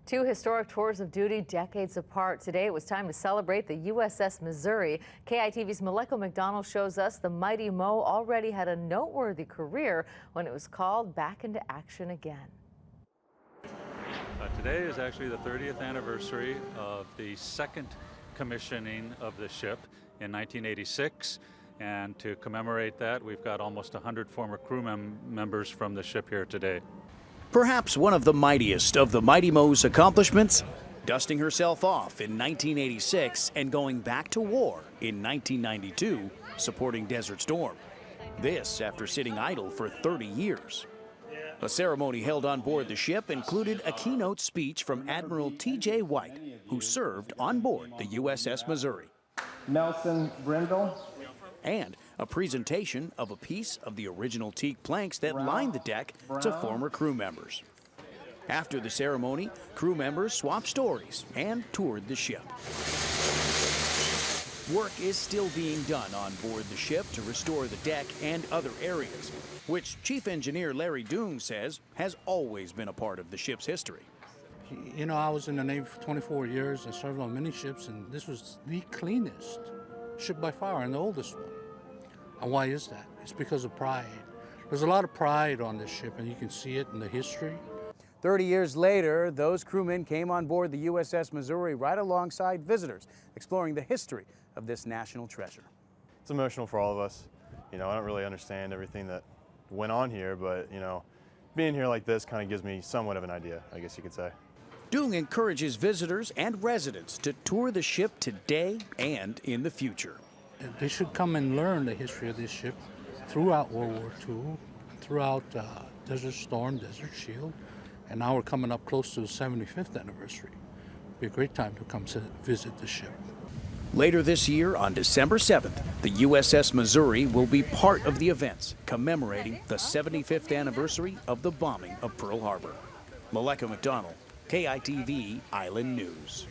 Two historic tours of duty decades apart. Today it was time to celebrate the USS Missouri. KITV's Maleko McDonald shows us the Mighty Mo already had a noteworthy career when it was called back into action again. Today is actually the 30th anniversary of the second commissioning of the ship in 1986. And to commemorate that, we've got almost 100 former crew members from the ship here today. Perhaps one of the mightiest of the Mighty Mo's accomplishments, dusting herself off in 1986 and going back to war in 1992, supporting Desert Storm. This after sitting idle for 30 years. A ceremony held on board the ship included a keynote speech from Admiral T.J. White, who served on board the USS Missouri. Nelson Brindle. And a presentation of a piece of the original teak planks that lined the deck to former crew members. After the ceremony, crew members swapped stories and toured the ship. Work is still being done on board the ship to restore the deck and other areas, which Chief Engineer Larry Doong says has always been a part of the ship's history. You know, I was in the Navy for 24 years and served on many ships, and this was the cleanest ship by far and the oldest one. And why is that? It's because of pride. There's a lot of pride on this ship, and you can see it in the history. 30 years later, those crewmen came on board the USS Missouri right alongside visitors, exploring the history of this national treasure. It's emotional for all of us. You know, I don't really understand everything that went on here, but, you know, being here like this kind of gives me somewhat of an idea, I guess you could say. Doong encourages visitors and residents to tour the ship today and in the future. They should come and learn the history of this ship throughout World War II, throughout Desert Storm, Desert Shield, and now we're coming up close to the 75th anniversary. It'd be a great time to come visit the ship. Later this year, on December 7th, the USS Missouri will be part of the events commemorating the 75th anniversary of the bombing of Pearl Harbor. Maleko McDonald, KITV Island News.